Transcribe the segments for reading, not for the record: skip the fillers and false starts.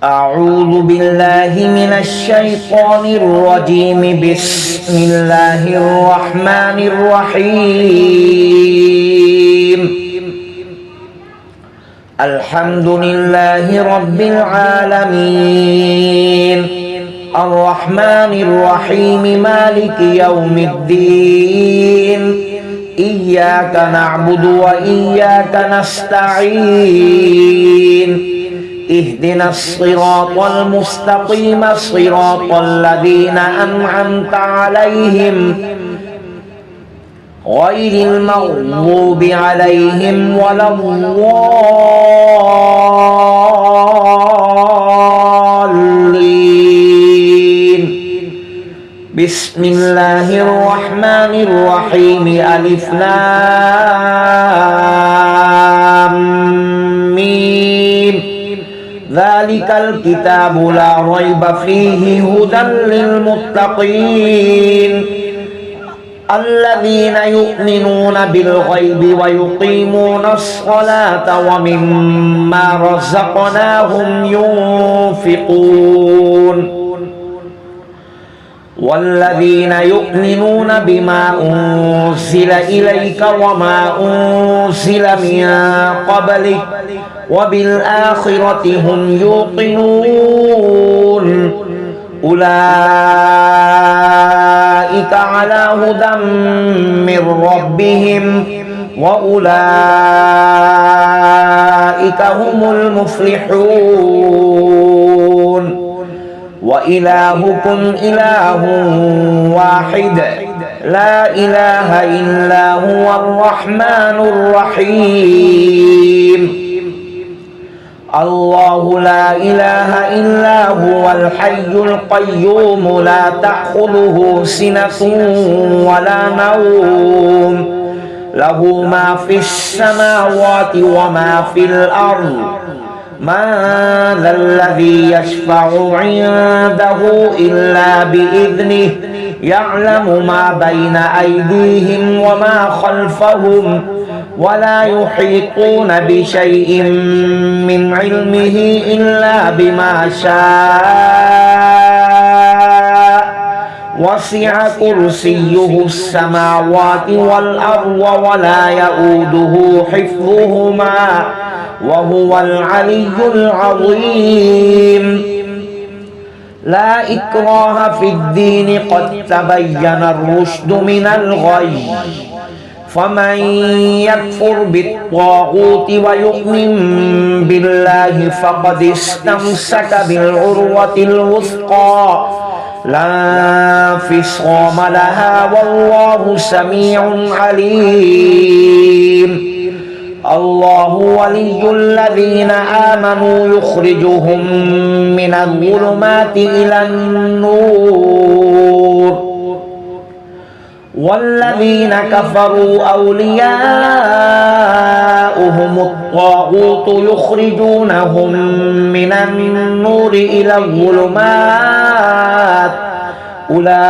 أعوذ بالله من الشيطان الرجيم. بسم الله الرحمن الرحيم. الحمد لله رب العالمين الرحمن الرحيم مالك يوم الدين. إياك نعبد وإياك نستعين. اهدنا الصراط المستقيم صراط الذين أنعمت عليهم غير المغضوب عليهم ولا الضالين. بسم الله الرحمن الرحيم. ألف لام ميم. ذلك الكتاب لا ريب فيه هدى للمتقين الذين يؤمنون بالغيب ويقيمون الصلاة ومما رزقناهم ينفقون والذين يؤمنون بما أنزل إليك وما أنزل من قبلك وبالآخرة هم يوقنون. أولئك على هدى من ربهم وأولئك هم المفلحون. وإلهكم إله واحد لا إله إلا هو الرحمن الرحيم. الله لا إله إلا هو الحي القيوم لا تأخذه سنة ولا نوم له ما في السماوات وما في الأرض. من ذا الذي يشفع عنده إلا بإذنه يعلم ما بين أيديهم وما خلفهم ولا يحيطون بشيء من علمه إلا بما شاء. وسع كرسيه السماوات والأرض ولا يؤوده حفظهما وهو العلي العظيم. لا إكراه في الدين قد تبين الرشد من الغي. فمن يكفر بالطاغوت ويؤمن بالله فقد استمسك بالعروة الوثقى لا انفصام لها والله سميع عليم. الله ولي الذين آمنوا يخرجهم من الظلمات إلى النور والذين كفروا أولياؤهم الطاغوت يخرجونهم من النور إلى الظلمات. أولئك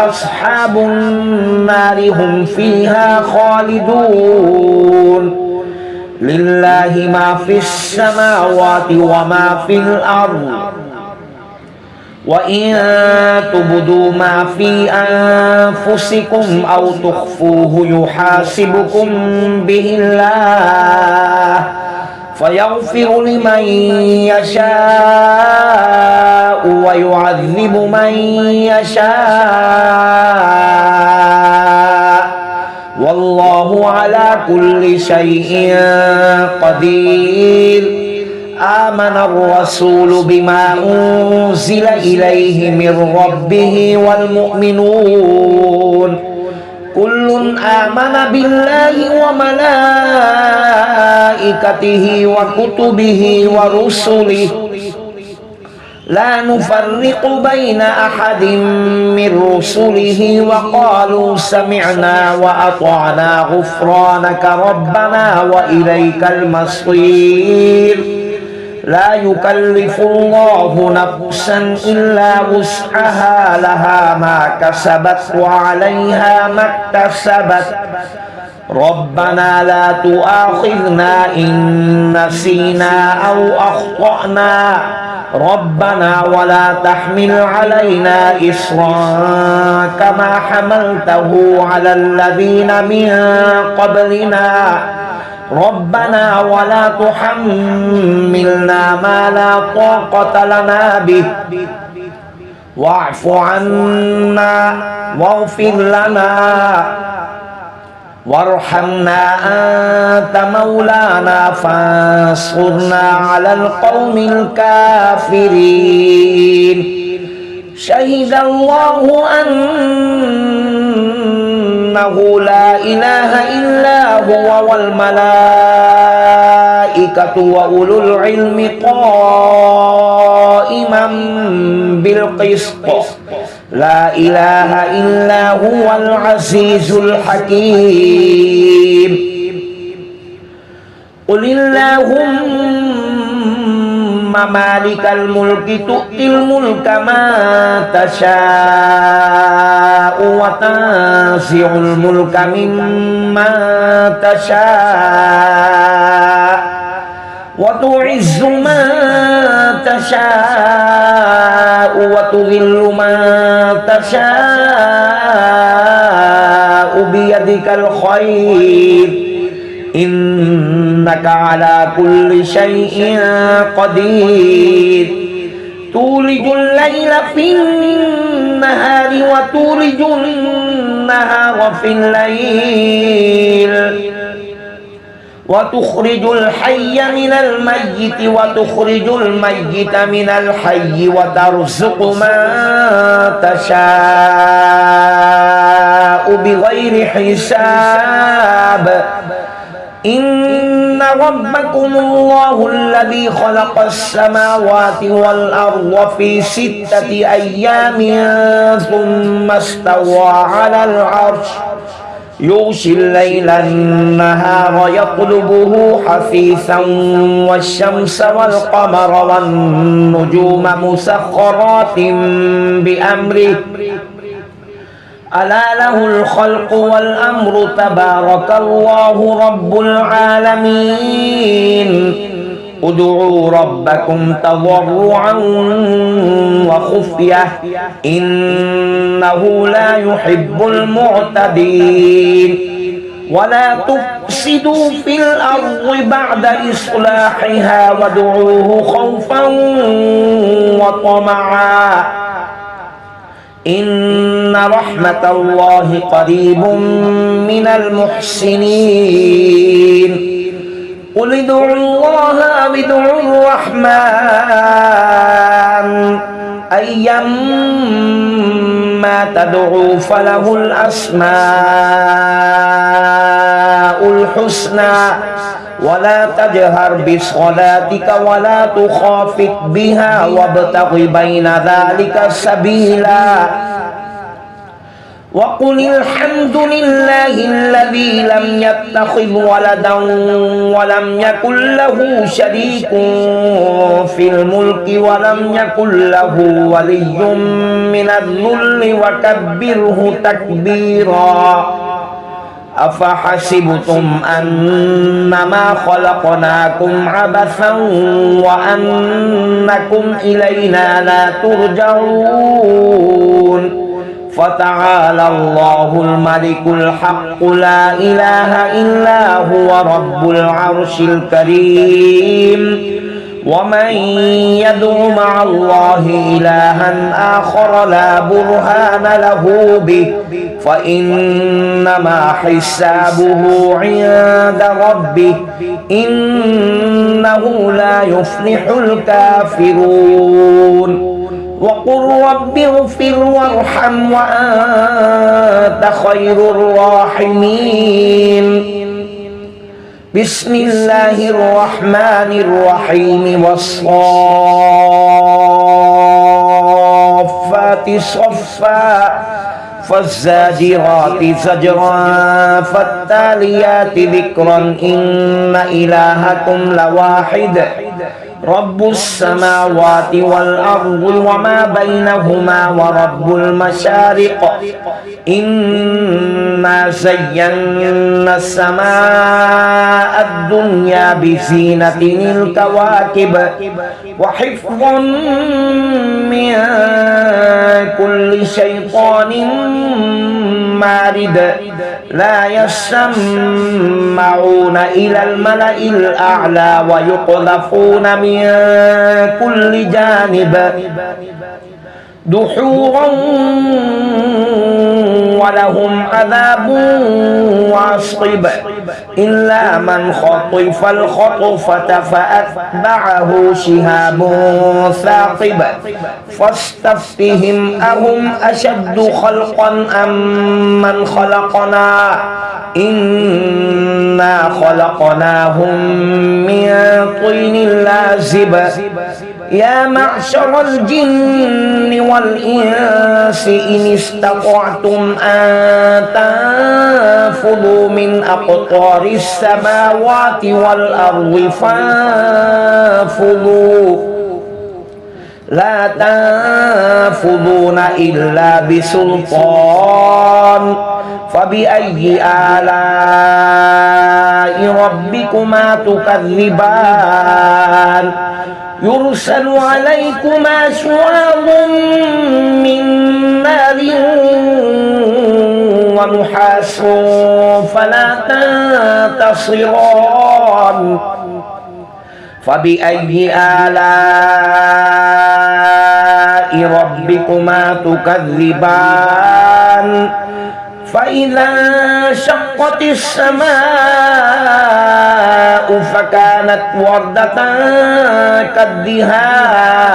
أصحاب النار هم فيها خالدون. لله ما في السماوات وما في الأرض. وإن تبدوا ما في أنفسكم أو تخفوه يحاسبكم به الله فيغفر لمن يشاء ويعذب من يشاء والله على كل شيء قدير. آمن الرسول بما أنزل إليه من ربه والمؤمنون كل آمن بالله وملائكته وكتبه ورسله لا نفرق بين أحد من رسله وقالوا سمعنا وأطعنا غفرانك ربنا وإليك المصير. لا يكلف الله نفسا إلا وسعها لها ما كسبت وعليها ما اكتسبت ربنا لا تؤاخذنا إن نسينا أو أخطأنا ربنا ولا تحمل علينا إصرا كما حملته على الذين من قبلنا ربنا ولا تحملنا ما لا طاقة لنا به واعف عنا واغفر لنا وارحمنا أنت مولانا فانصرنا على القوم الكافرين شهد الله أنه لا إله إلا هو والملائكة وأولو العلم قائما بالقسط لا إله إلا هو العزيز الحكيم قل اللهم مالك الملك تؤتي الملك من تشاء وتنزع الملك ممن تشاء وتعز من تشاء وتذل من تشاء بيدك الخير إنك على كل شيء قدير تولج الليل في النهار وتولج النهار في الليل وتخرج الحي من الميت وتخرج الميت من الحي وترزق من تشاء بغير حساب إن ربكم الله الذي خلق السماوات والأرض في 6 أيام ثم استوى على العرش يغشي الليل النهار يطلبه حثيثا والشمس والقمر والنجوم مسخرات بأمره ألا له الخلق والأمر تبارك الله رب العالمين ادعوا ربكم تضرعا وخفية إنه لا يحب المعتدين ولا تفسدوا في الأرض بعد إصلاحها وادعوه خوفا وطمعا إن رحمة الله قريب من المحسنين قل ادعوا الله أو ادعوا الرحمن أيما تدعوا فله الأسماء الحسنى ولا تجهر بصلاتك ولا تخافت بها وابتغ بين ذلك سبيلا وقل الحمد لله الذي لم يتخذ ولدا ولم يكن له شريك في الملك ولم يكن له ولي من الذل وكبره تكبيرا أفحسبتم أنما خلقناكم عبثا وأنكم إلينا لا ترجعون فتعالى الله الملك الحق لا إله إلا هو رب العرش الكريم ومن يدع مع الله إلها آخر لا برهان له به فإنما حسابه عند ربه إنه لا يفلح الكافرون وقل رب اغفر وارحم وأنت خير الراحمين بسم الله الرحمن الرحيم والصافات صفا فالزاجرات زجرا فالتاليات ذكرا إن إلهكم لواحد رب السماوات والأرض وما بينهما ورب المشارق إنا زينا السماء الدنيا بزينة الكواكب وحفظا من كل شيطان مارد لا يسمعون إلى الملأ الأعلى ويقذفون من كل جانب دحورا ولهم عذاب واصب إلا من خطف الخطفة فأتبعه شهاب ثاقب فاستفتهم أهم أشد خلقا أم من خلقنا إنا خلقناهم من طين لازب يا معشر الجن والإنس إن استطعتم أن تنفذوا من أقطار السماوات والأرض فانفذوا لا تنفذون إلا بسلطان فبأي آلاء ربكما تكذبان يرسل عليكما شواظ من نار ونحاس فلا تنتصران فبأي آلاء ربكما تكذبان فإذا انشقت السماء فكانت وردة كالدهان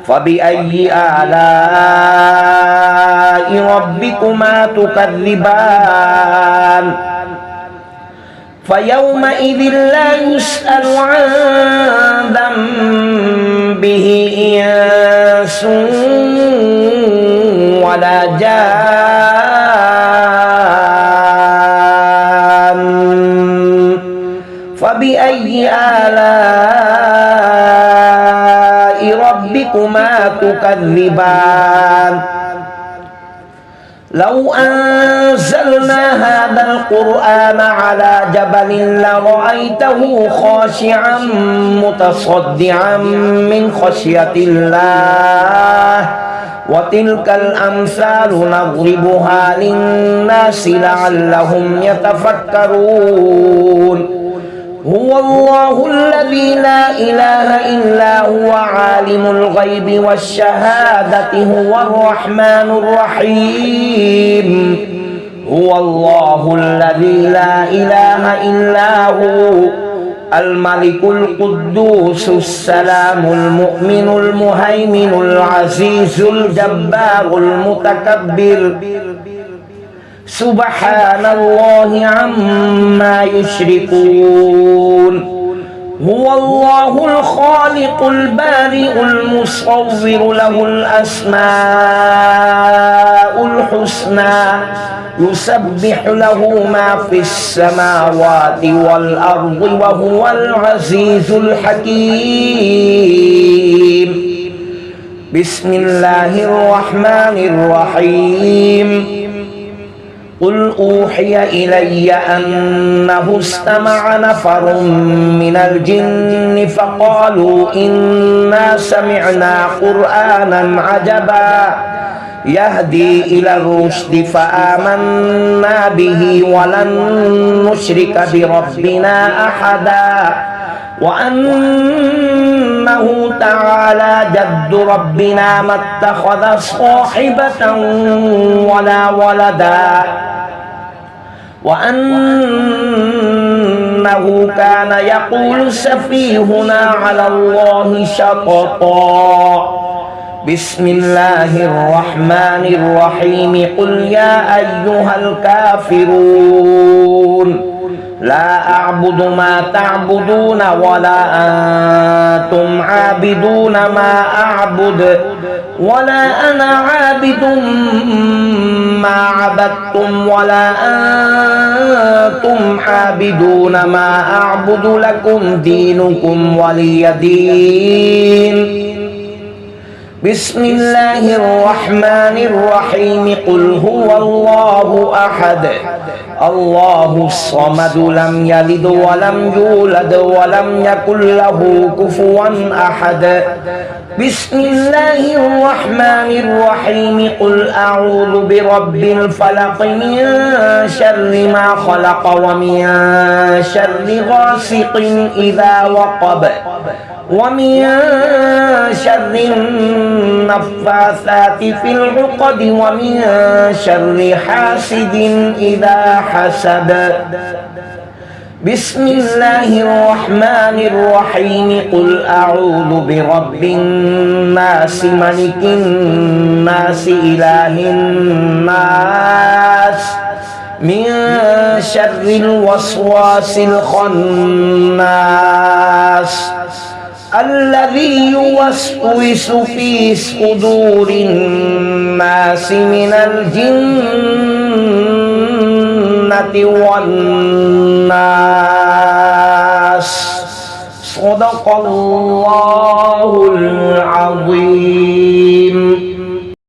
فبأي آلاء ربكما تكذبان فيومئذ لا يسأل عن ذنبه إنس ولا جان فبأي آلاء ربكما تكذبان لو أنزلنا هذا القرآن على جبل لرأيته خاشعا متصدعا من خشية الله وتلك الأمثال نضربها للناس لعلهم يتفكرون هو الله الذي لا إله إلا هو عالم الغيب والشهادة هو الرحمن الرحيم هو الله الذي لا إله إلا هو الملك القدوس السلام المؤمن المهيمن العزيز الجبار المتكبر سبحان الله عما يشركون هو الله الخالق البارئ المصور له الأسماء الحسنى يسبح له ما في السماوات والأرض وهو العزيز الحكيم بسم الله الرحمن الرحيم قل أوحي إلي أنه استمع نفر من الجن فقالوا إنا سمعنا قرآنا عجبا يهدي إلى الرشد فآمنا به ولن نشرك بربنا أحدا وأنه تعالى جد ربنا ما اتخذ صاحبة ولا ولدا وأنه كان يقول سفيهنا على الله شططا بسم الله الرحمن الرحيم قل يا أيها الكافرون لا أعبد ما تعبدون ولا أنتم عابدون ما أعبد ولا أنا عابد ما عبدتم ولا أنتم عابدون ما أعبد لكم دينكم ولي دين بسم الله الرحمن الرحيم قل هو الله أحد الله الصمد لم يلد ولم يولد ولم يكن له كفوا أحد بسم الله الرحمن الرحيم قل أعوذ برب الفلق من شر ما خلق ومن شر غاسق إذا وقب ومن شر النفاثات في العقد ومن شر حاسد إذا حسد بسم الله الرحمن الرحيم قل أعوذ برب الناس ملك الناس إله الناس من شر الوسواس الخناس الذي يوسوس في صدور الناس من الجنة والناس صدق الله العظيم